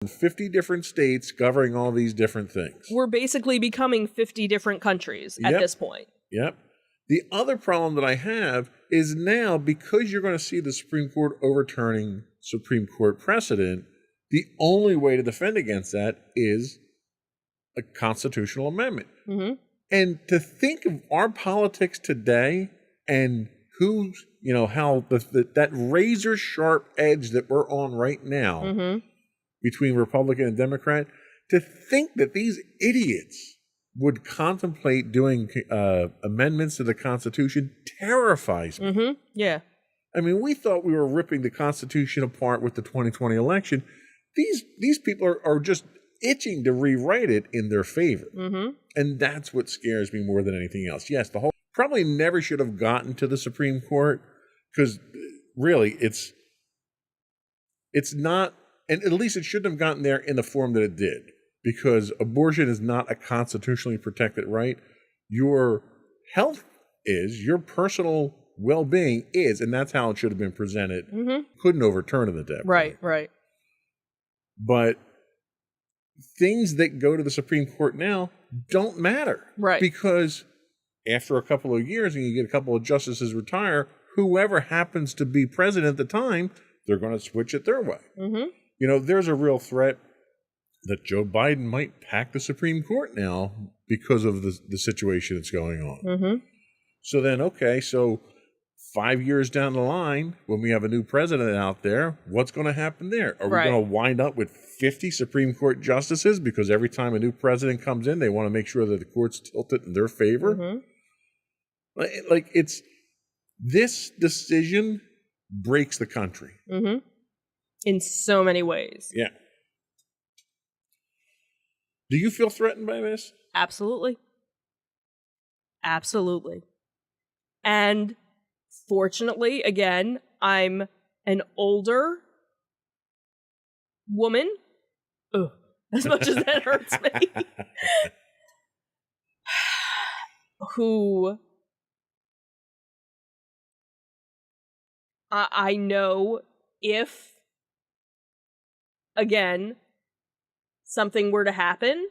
50 different states governing all these different things. We're basically becoming 50 different countries at this point. Yep. The other problem that I have is now, because you're going to see the Supreme Court overturning Supreme Court precedent, the only way to defend against that is a constitutional amendment. Mm-hmm. And to think of our politics today and who's, how that razor sharp edge that we're on right now between Republican and Democrat, to think that these idiots would contemplate doing amendments to the Constitution terrifies me. Mm-hmm. Yeah. I mean, we thought we were ripping the Constitution apart with the 2020 election. These people are just itching to rewrite it in their favor. Mm-hmm. And that's what scares me more than anything else. Yes, the whole probably never should have gotten to the Supreme Court, because really it's not, and at least it shouldn't have gotten there in the form that it did, because abortion is not a constitutionally protected right. Your health is, your personal well-being is, and that's how it should have been presented. Mm-hmm. Couldn't overturn it at that point. Right. But things that go to the Supreme Court now don't matter. Right. Because after a couple of years and you get a couple of justices retire, whoever happens to be president at the time, they're going to switch it their way. Mm-hmm. There's a real threat that Joe Biden might pack the Supreme Court now because of the situation that's going on. Mm-hmm. So then, okay, so 5 years down the line, when we have a new president out there, what's going to happen there? Are we going to wind up with 50 Supreme Court justices? Because every time a new president comes in, they want to make sure that the court's tilted in their favor. Mm-hmm. Like this decision breaks the country. Mm-hmm. In so many ways. Yeah. Do you feel threatened by this? Absolutely. And fortunately, again, I'm an older woman. Ugh, as much as that hurts me. Who I know if, again, something were to happen,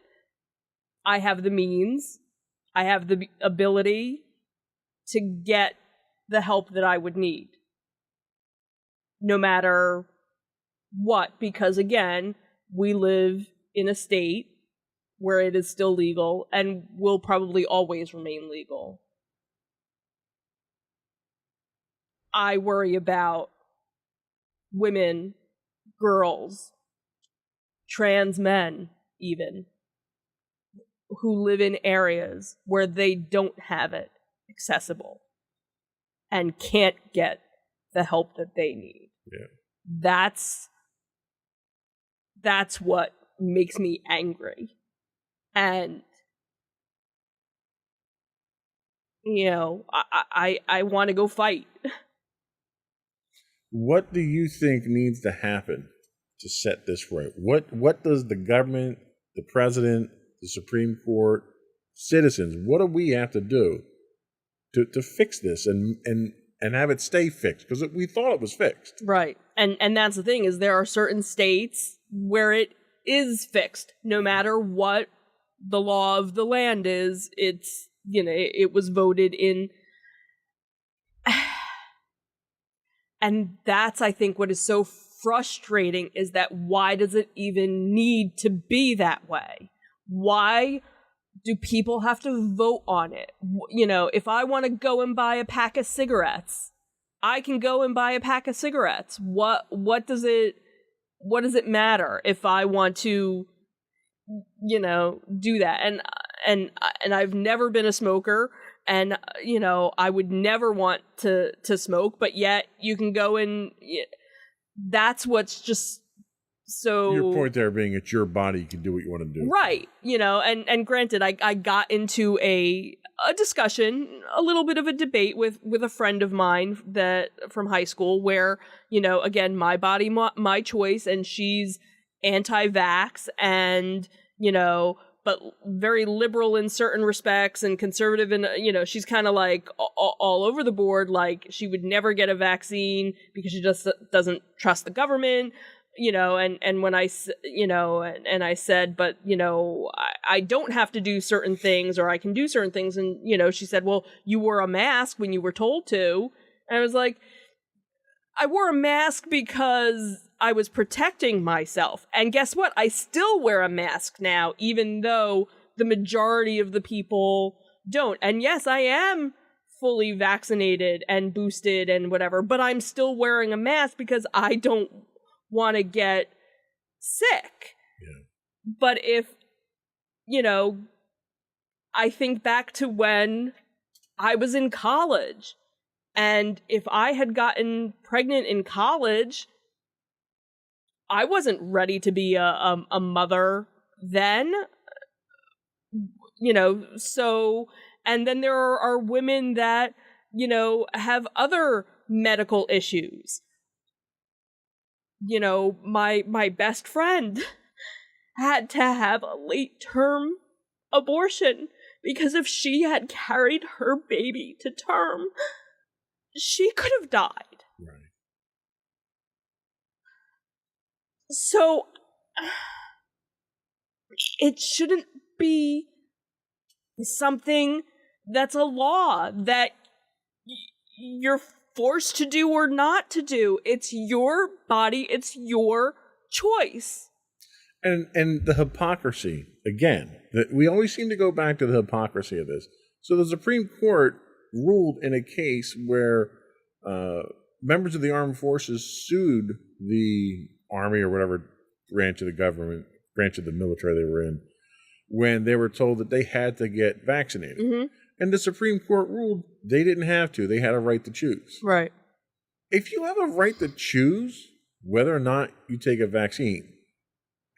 I have the means, I have the ability to get the help that I would need. No matter what, because again, we live in a state where it is still legal and will probably always remain legal. I worry about women, girls, trans men even, who live in areas where they don't have it accessible and can't get the help that they need. Yeah. That's what makes me angry. And I want to go fight. What do you think needs to happen to set this right? What does the government, the president, the Supreme Court, citizens, what do we have to do to fix this and have it stay fixed? Because we thought it was fixed. Right. And that's the thing, is there are certain states where it is fixed. No matter what the law of the land is, it's, it was voted in. And that's, I think, what is so frustrating, is that why does it even need to be that way? Why do people have to vote on it? If I want to go and buy a pack of cigarettes, I can go and buy a pack of cigarettes. What does it matter if I want to, do that? And I've never been a smoker, and I would never want to smoke, but yet you can go and that's what's just so. Your point there being, it's your body, you can do what you want to do. Right. And granted, I got into a discussion, a little bit of a debate with a friend of mine that from high school, where, again, my body, my choice, and she's anti-vax and, but very liberal in certain respects and conservative, and she's kind of like all over the board. Like, she would never get a vaccine because she just doesn't trust the government. and when and I said, but, I don't have to do certain things, or I can do certain things. And, she said, well, you wore a mask when you were told to. And I was like, I wore a mask because I was protecting myself. And guess what? I still wear a mask now, even though the majority of the people don't. And yes, I am fully vaccinated and boosted and whatever, but I'm still wearing a mask because I don't want to get sick. Yeah. But if, I think back to when I was in college, and if I had gotten pregnant in college, I wasn't ready to be a mother then, so, and then there are women that, have other medical issues. My best friend had to have a late-term abortion because if she had carried her baby to term, she could have died. Right. So, it shouldn't be something that's a law that you're forced to do or not to do. It's your body, it's your choice. And the hypocrisy, again, that we always seem to go back to the hypocrisy of this. So the Supreme Court ruled in a case where members of the armed forces sued the Army or whatever branch of the government, branch of the military they were in, when they were told that they had to get vaccinated. Mm-hmm. And the Supreme Court ruled they didn't have to. They had a right to choose. Right. If you have a right to choose whether or not you take a vaccine,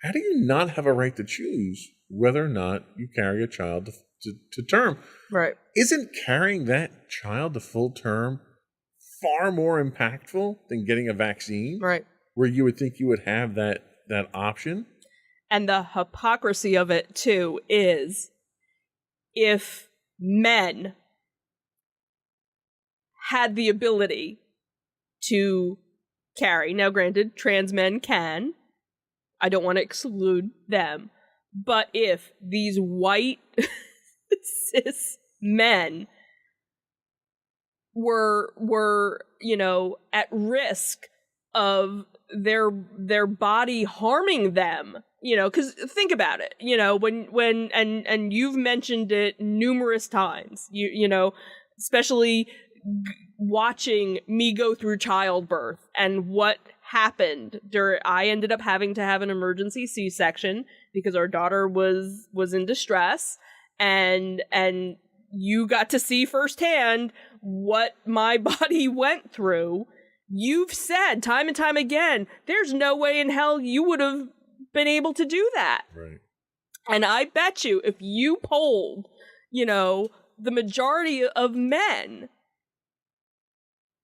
how do you not have a right to choose whether or not you carry a child to term? Right. Isn't carrying that child to full term far more impactful than getting a vaccine? Right. Where you would think you would have that option? And the hypocrisy of it, too, is if men had the ability to carry, now granted, trans men can, I don't want to exclude them, but if these white cis men were at risk of their body harming them, because think about it, when and you've mentioned it numerous times, especially watching me go through childbirth and what happened I ended up having to have an emergency C-section because our daughter was in distress, and you got to see firsthand what my body went through. You've said time and time again, there's no way in hell you would have been able to do that. Right. And I bet you if you polled, the majority of men,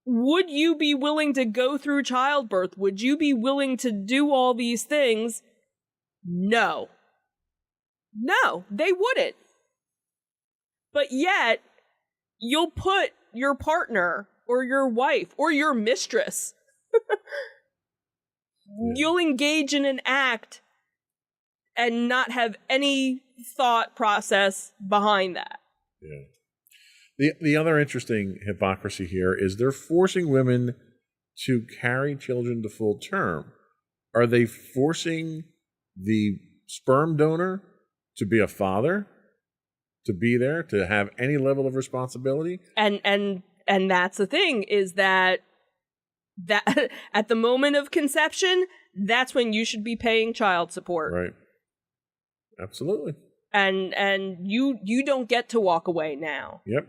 would you be willing to go through childbirth? Would you be willing to do all these things? No. No, they wouldn't. But yet, you'll put your partner or your wife or your mistress, you'll engage in an act and not have any thought process behind that. Yeah. The other interesting hypocrisy here is they're forcing women to carry children to full term. Are they forcing the sperm donor to be a father, to be there, to have any level of responsibility? And that's the thing, is that at the moment of conception, that's when you should be paying child support. Right. Absolutely. And you don't get to walk away now. Yep.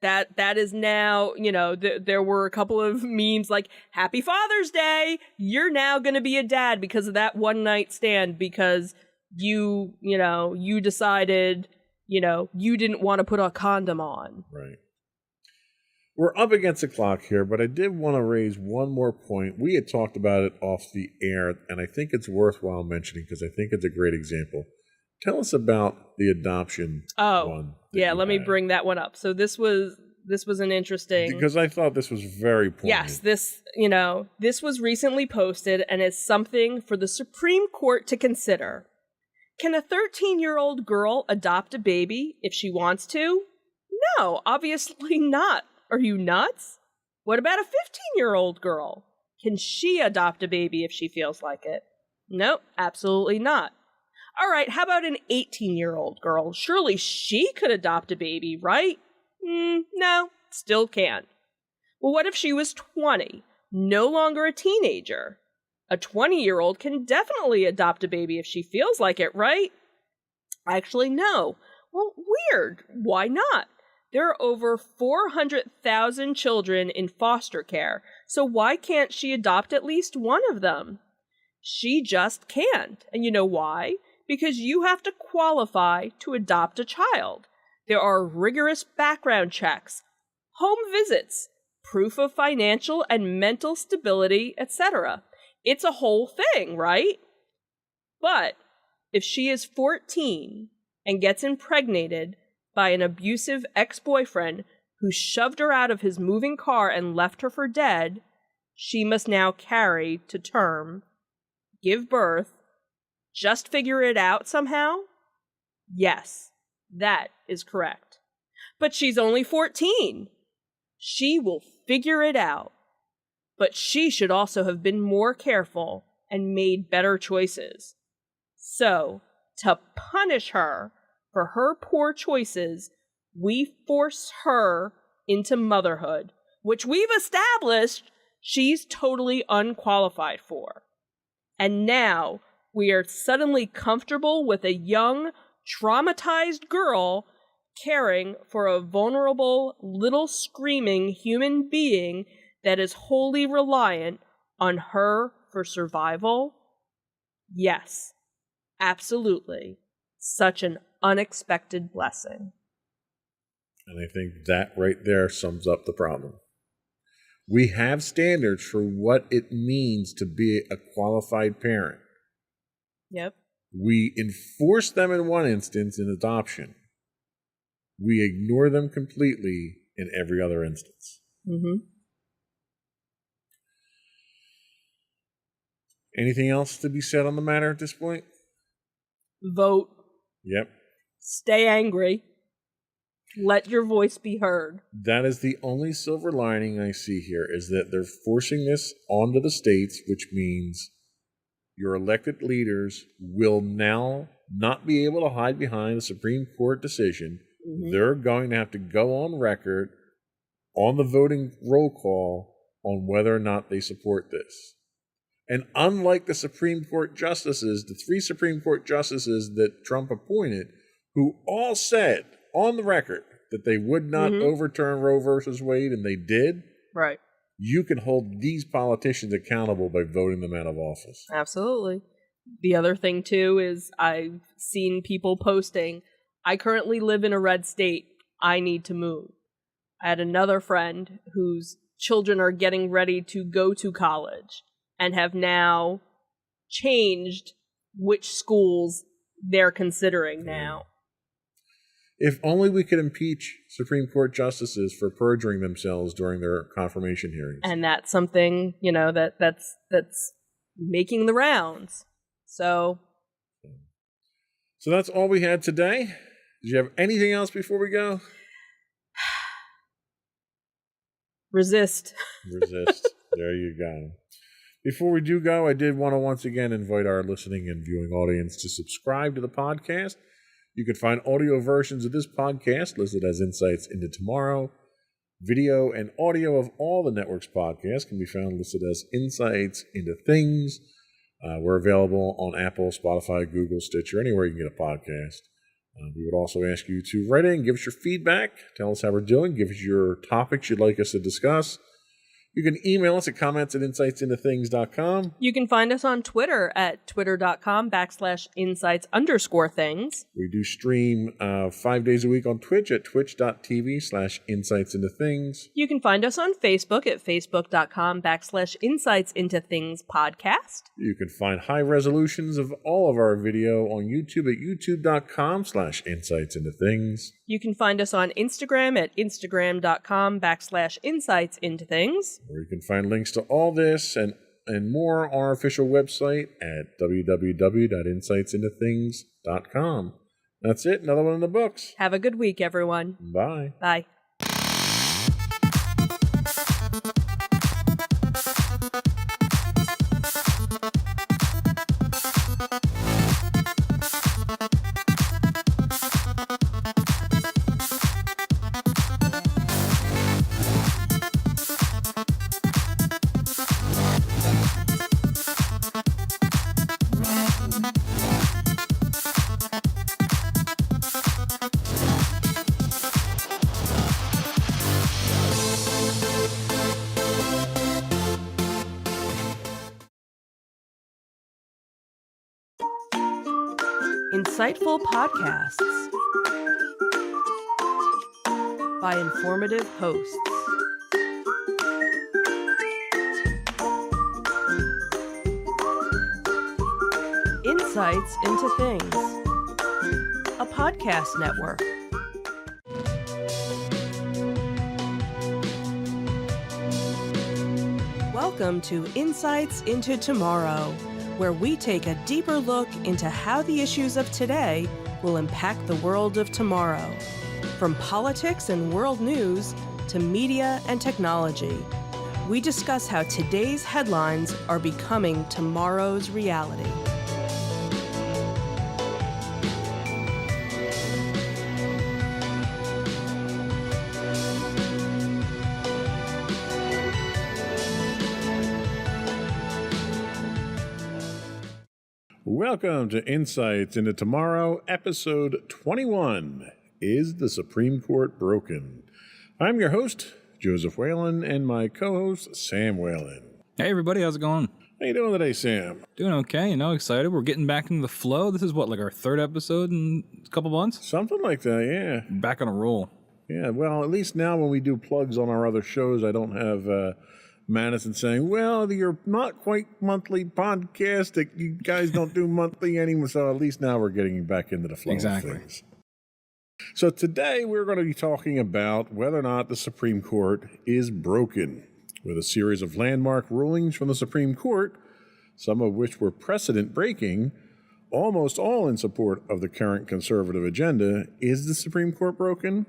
That is now, there were a couple of memes like, Happy Father's Day, you're now going to be a dad because of that one night stand, because you decided, you didn't want to put a condom on. Right. We're up against the clock here, but I did want to raise one more point. We had talked about it off the air, and I think it's worthwhile mentioning because I think it's a great example. Tell us about the adoption one. Yeah, let me bring that one up. So this was an interesting. Because I thought this was very poignant. Yes, this was recently posted and is something for the Supreme Court to consider. Can a 13-year-old girl adopt a baby if she wants to? No, obviously not. Are you nuts? What about a 15-year-old girl? Can she adopt a baby if she feels like it? Nope, absolutely not. All right, how about an 18-year-old girl? Surely she could adopt a baby, right? No, still can't. Well, what if she was 20, no longer a teenager? A 20-year-old can definitely adopt a baby if she feels like it, right? Actually, no. Well, weird. Why not? There are over 400,000 children in foster care, so why can't she adopt at least one of them? She just can't. And you know why? Because you have to qualify to adopt a child. There are rigorous background checks, home visits, proof of financial and mental stability, etc. It's a whole thing, right? But if she is 14 and gets impregnated by an abusive ex-boyfriend who shoved her out of his moving car and left her for dead, she must now carry to term, give birth, just figure it out somehow? Yes, that is correct. But she's only 14. She will figure it out. But she should also have been more careful and made better choices. So, to punish her for her poor choices, we force her into motherhood, which we've established she's totally unqualified for. And now we are suddenly comfortable with a young, traumatized girl caring for a vulnerable, little screaming human being that is wholly reliant on her for survival? Yes, absolutely. Such an unexpected blessing. And I think that right there sums up the problem. We have standards for what it means to be a qualified parent. Yep. We enforce them in one instance in adoption. We ignore them completely in every other instance. Mm-hmm. Anything else to be said on the matter at this point? Vote. Yep. Stay angry. Let your voice be heard. That is the only silver lining I see here, is that they're forcing this onto the states, which means your elected leaders will now not be able to hide behind a Supreme Court decision. Mm-hmm. They're going to have to go on record on the voting roll call on whether or not they support this. And unlike the Supreme Court justices, the 3 Supreme Court justices that Trump appointed, who all said on the record that they would not overturn Roe versus Wade, and they did, right? You can hold these politicians accountable by voting them out of office. Absolutely. The other thing, too, is I've seen people posting, I currently live in a red state. I need to move. I had another friend whose children are getting ready to go to college and have now changed which schools they're considering now. If only we could impeach Supreme Court justices for perjuring themselves during their confirmation hearings. And that's something, that's making the rounds. So that's all we had today. Did you have anything else before we go? Resist. There you go. Before we do go, I did want to once again invite our listening and viewing audience to subscribe to the podcast. You can find audio versions of this podcast listed as Insights into Tomorrow. Video and audio of all the network's podcasts can be found listed as Insights into Things. We're available on Apple, Spotify, Google, Stitcher, anywhere you can get a podcast. We would also ask you to write in, give us your feedback, tell us how we're doing, give us your topics you'd like us to discuss. You can email us at comments@insightsintothings.com. You can find us on Twitter at twitter.com/insights_things. We do stream 5 days a week on Twitch at twitch.tv/insightsintothings. You can find us on Facebook at facebook.com/insightsintothingspodcast. You can find high resolutions of all of our video on YouTube at youtube.com/insightsintothings. You can find us on Instagram at instagram.com/insightsintothings. Where you can find links to all this and more on our official website at www.insightsintothings.com. That's it. Another one in the books. Have a good week, everyone. Bye. Bye. Insightful podcasts by informative hosts. Insights into Things, a podcast network. Welcome to Insights into Tomorrow, where we take a deeper look into how the issues of today will impact the world of tomorrow. From politics and world news to media and technology, we discuss how today's headlines are becoming tomorrow's reality. Welcome to Insights into Tomorrow, episode 21. Is the Supreme Court broken? I'm your host, Joseph Whalen, and my co-host, Sam Whalen. Hey everybody, how's it going? How you doing today, Sam? Doing okay, excited. We're getting back into the flow. This is what, like our third episode in a couple months? Something like that, yeah. Back on a roll. Yeah, well, at least now when we do plugs on our other shows, I don't have Madison saying, well, you're not quite monthly podcast. You guys don't do monthly anymore. So at least now we're getting back into the flow of things. So today we're going to be talking about whether or not the Supreme Court is broken, with a series of landmark rulings from the Supreme Court, some of which were precedent-breaking, almost all in support of the current conservative agenda. Is the Supreme Court broken?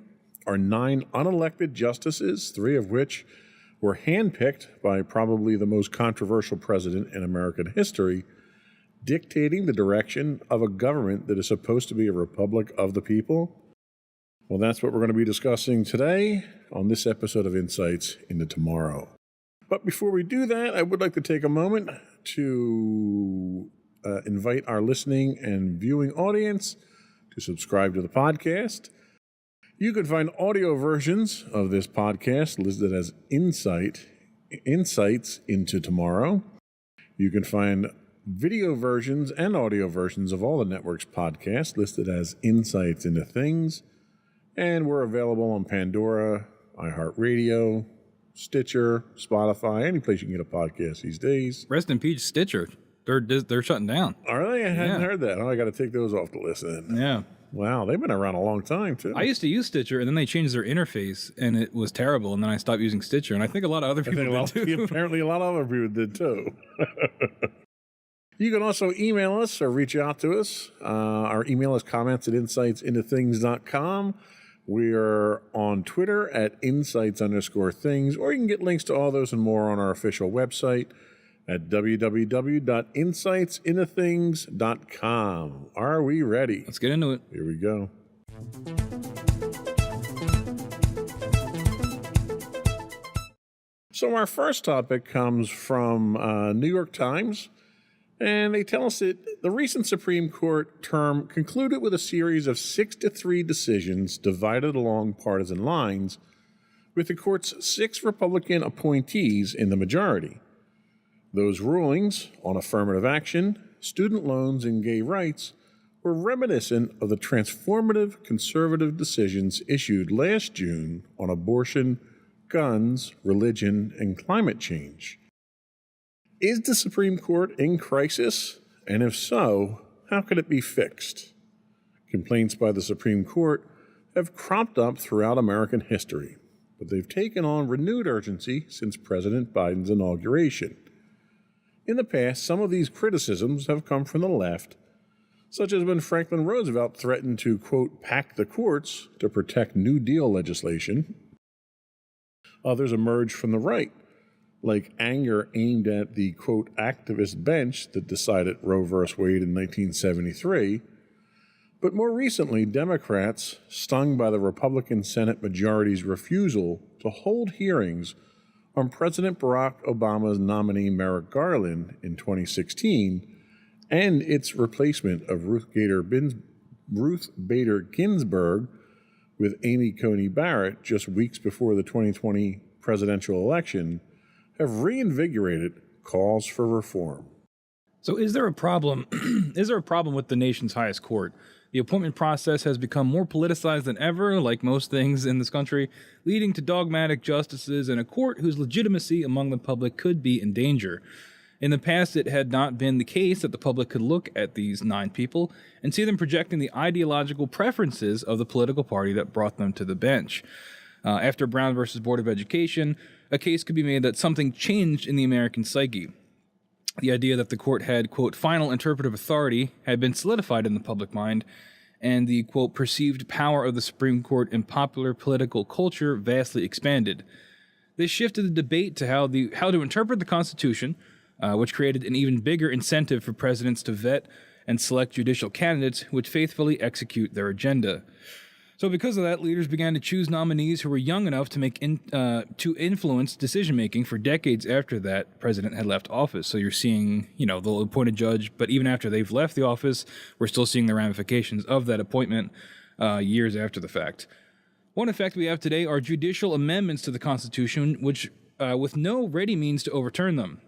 Are 9 unelected justices, 3 of which were handpicked by probably the most controversial president in American history, dictating the direction of a government that is supposed to be a republic of the people? Well, that's what we're going to be discussing today on this episode of Insights into Tomorrow. But before we do that, I would like to take a moment to invite our listening and viewing audience to subscribe to the podcast. You can find audio versions of this podcast listed as Insights into Tomorrow. You can find video versions and audio versions of all the network's podcasts listed as Insights into Things. And we're available on Pandora, iHeartRadio, Stitcher, Spotify, any place you can get a podcast these days. Rest in peace, Stitcher. They're shutting down. Are they? I hadn't heard that. Oh, I got to take those off the list then. Yeah. Wow, they've been around a long time, too. I used to use Stitcher, and then they changed their interface, and it was terrible, and then I stopped using Stitcher, and I think a lot of other people did, too. Apparently a lot of other people did, too. You can also email us or reach out to us. Our email is comments@insightsintothings.com. We are on Twitter at insights_things, or you can get links to all those and more on our official website at www.insightsintothings.com. Are we ready? Let's get into it. Here we go. So our first topic comes from New York Times, and they tell us that the recent Supreme Court term concluded with a series of 6-3 decisions divided along partisan lines, with the court's 6 Republican appointees in the majority. Those rulings on affirmative action, student loans, and gay rights were reminiscent of the transformative conservative decisions issued last June on abortion, guns, religion, and climate change. Is the Supreme Court in crisis? And if so, how could it be fixed? Complaints by the Supreme Court have cropped up throughout American history, but they've taken on renewed urgency since President Biden's inauguration. In the past, some of these criticisms have come from the left, such as when Franklin Roosevelt threatened to, quote, pack the courts to protect New Deal legislation. Others emerged from the right, like anger aimed at the, quote, activist bench that decided Roe v. Wade in 1973. But more recently, Democrats, stung by the Republican Senate majority's refusal to hold hearings on President Barack Obama's nominee Merrick Garland in 2016, and its replacement of Ruth Bader Ginsburg with Amy Coney Barrett just weeks before the 2020 presidential election, have reinvigorated calls for reform. So is there a problem? Is there a problem with the nation's highest court? The appointment process has become more politicized than ever, like most things in this country, leading to dogmatic justices and a court whose legitimacy among the public could be in danger. In the past, it had not been the case that the public could look at these 9 people and see them projecting the ideological preferences of the political party that brought them to the bench. After Brown versus Board of Education, a case could be made that something changed in the American psyche. The idea that the court had, quote, final interpretive authority had been solidified in the public mind, and the, quote, perceived power of the Supreme Court in popular political culture vastly expanded. This shifted the debate to how to interpret the Constitution, which created an even bigger incentive for presidents to vet and select judicial candidates who would faithfully execute their agenda. So because of that, leaders began to choose nominees who were young enough to influence decision-making for decades after that president had left office. So you're seeing, they'll appoint a judge, but even after they've left the office, we're still seeing the ramifications of that appointment years after the fact. One effect we have today are judicial amendments to the Constitution, which with no ready means to overturn them.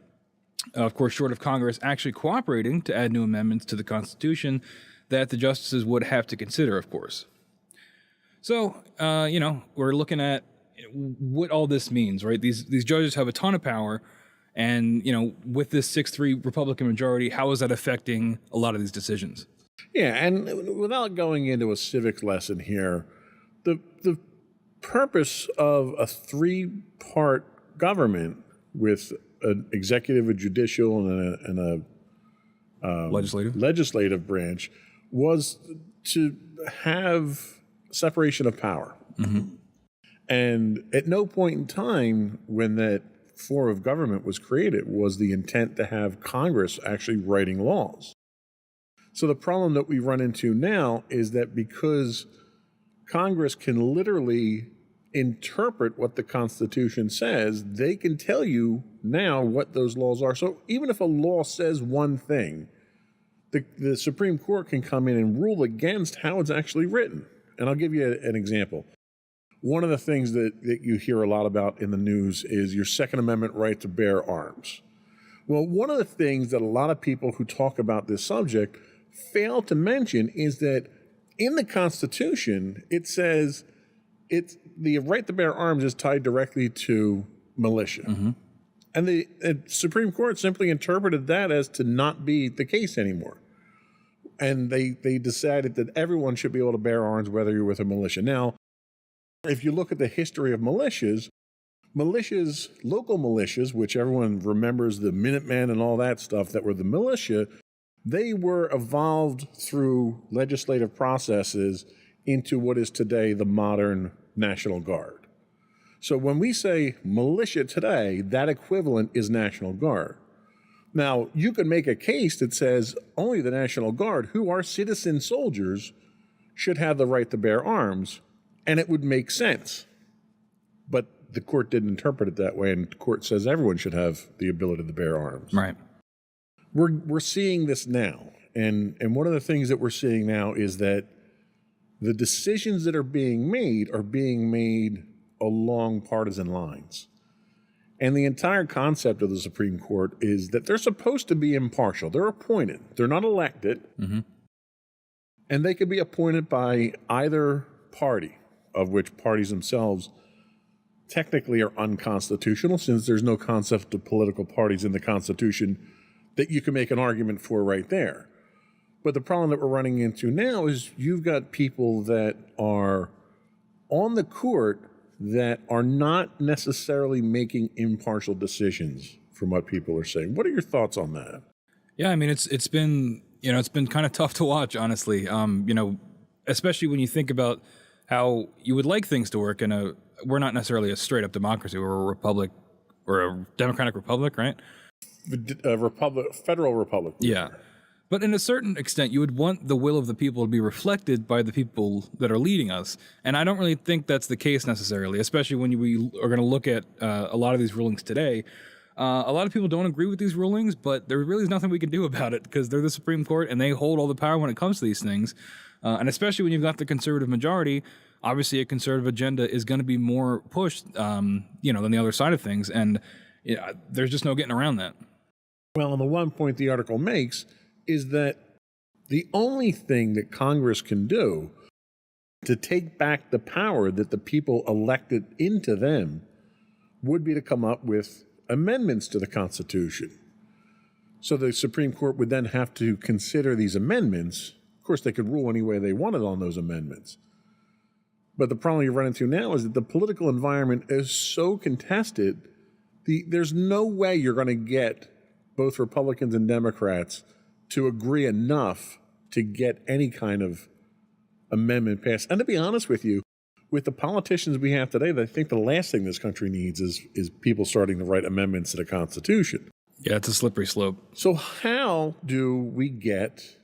Of course, short of Congress actually cooperating to add new amendments to the Constitution that the justices would have to consider, of course. So, we're looking at what all this means, right? These judges have a ton of power, and, with this 6-3 Republican majority, how is that affecting a lot of these decisions? Yeah, and without going into a civics lesson here, the purpose of a 3-part government with an executive, a judicial, and a legislative branch was to have separation of power. Mm-hmm. And at no point in time when that form of government was created was the intent to have Congress actually writing laws. So the problem that we run into now is that because Congress can literally interpret what the Constitution says, they can tell you now what those laws are. So even if a law says one thing, the Supreme Court can come in and rule against how it's actually written. And I'll give you an example. One of the things that you hear a lot about in the news is your Second Amendment right to bear arms. Well, one of the things that a lot of people who talk about this subject fail to mention is that in the Constitution, it says the right to bear arms is tied directly to militia. Mm-hmm. And the Supreme Court simply interpreted that as to not be the case anymore. And they decided that everyone should be able to bear arms, whether you're with a militia. Now, if you look at the history of militias, local militias, which everyone remembers the Minutemen and all that stuff that were the militia, they were evolved through legislative processes into what is today the modern National Guard. So when we say militia today, that equivalent is National Guard. Now, you could make a case that says only the National Guard, who are citizen soldiers, should have the right to bear arms, and it would make sense. But the court didn't interpret it that way, and the court says everyone should have the ability to bear arms. Right. We're seeing this now, and one of the things that we're seeing now is that the decisions that are being made along partisan lines. And the entire concept of the Supreme Court is that they're supposed to be impartial. They're appointed. They're not elected. And they could be appointed by either party, of which parties themselves technically are unconstitutional, since there's no concept of political parties in the Constitution that you can make an argument for right there. But the problem that we're running into now is you've got people that are on the court that are not necessarily making impartial decisions from what people are saying. What are your thoughts on that? Yeah, I mean, it's been kind of tough to watch, honestly. Especially when you think about how you would like things to work we're not necessarily a straight up democracy. We're a republic, or a democratic republic, right? Federal republic. Yeah. But in a certain extent, you would want the will of the people to be reflected by the people that are leading us. And I don't really think that's the case necessarily, especially when we are going to look at a lot of these rulings today. A lot of people don't agree with these rulings, but there really is nothing we can do about it because they're the Supreme Court and they hold all the power when it comes to these things. And especially when you've got the conservative majority, obviously a conservative agenda is going to be more pushed, than the other side of things. And there's just no getting around that. Well, and the one point the article makes is that the only thing that Congress can do to take back the power that the people elected into them would be to come up with amendments to the Constitution. So the Supreme Court would then have to consider these amendments. Of course, they could rule any way they wanted on those amendments. But the problem you run into now is that the political environment is so contested, there's no way you're going to get both Republicans and Democrats to agree enough to get any kind of amendment passed. And to be honest with you, with the politicians we have today, I think the last thing this country needs is people starting to write amendments to the Constitution. Yeah, it's a slippery slope. So how do we get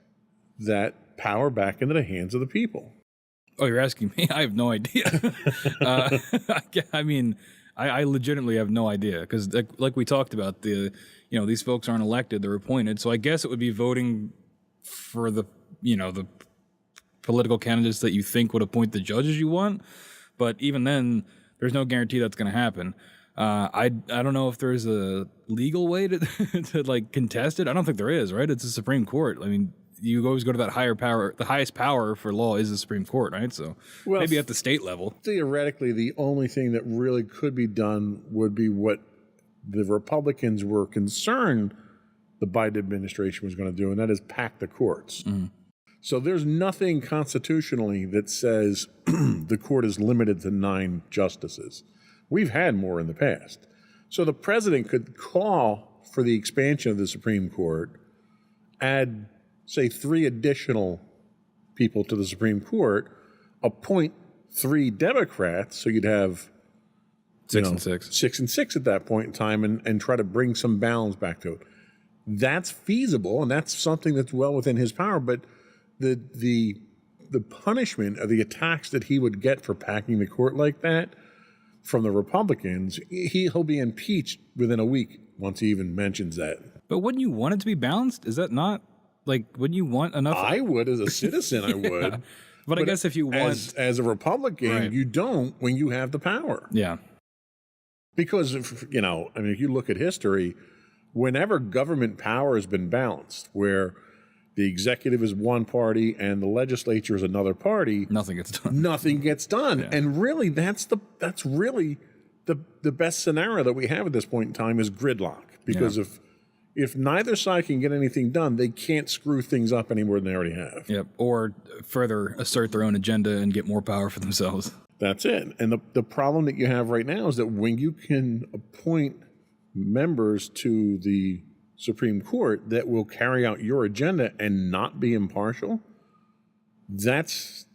that power back into the hands of the people? Oh, you're asking me? I have no idea. I mean, I legitimately have no idea because, like we talked about, these folks aren't elected; they're appointed. So I guess it would be voting for the political candidates that you think would appoint the judges you want. But even then, there's no guarantee that's going to happen. I don't know if there's a legal way to to like contest it. I don't think there is. Right? It's the Supreme Court. I mean, you always go to that higher power. The highest power for law is the Supreme Court, right? So maybe at the state level. Theoretically, the only thing that really could be done would be what the Republicans were concerned the Biden administration was going to do, and that is pack the courts. So there's nothing constitutionally that says the court is limited to 9 justices. We've had more in the past. So the president could call for the expansion of the Supreme Court, add, say, 3 additional people to the Supreme Court, appoint 3 Democrats, so you'd have 6 and 6. 6 and 6 at that point in time, and try to bring some balance back to it. That's feasible, and that's something that's well within his power, but the punishment of the attacks that he would get for packing the court like that from the Republicans, he'll be impeached within a week once he even mentions that. But wouldn't you want it to be balanced? Is that not, wouldn't you want enough? I would, as a citizen, I would. But I guess if you want... As a Republican, right. You don't when you have the power. Yeah. Because, if you look at history, whenever government power has been balanced, where the executive is one party and the legislature is another party, nothing gets done. Nothing gets done. Yeah. And really, that's really the best scenario that we have at this point in time is gridlock. Because if neither side can get anything done, they can't screw things up any more than they already have. Yep. Or further assert their own agenda and get more power for themselves. That's it. And the problem that you have right now is that when you can appoint members to the Supreme Court that will carry out your agenda and not be impartial, that's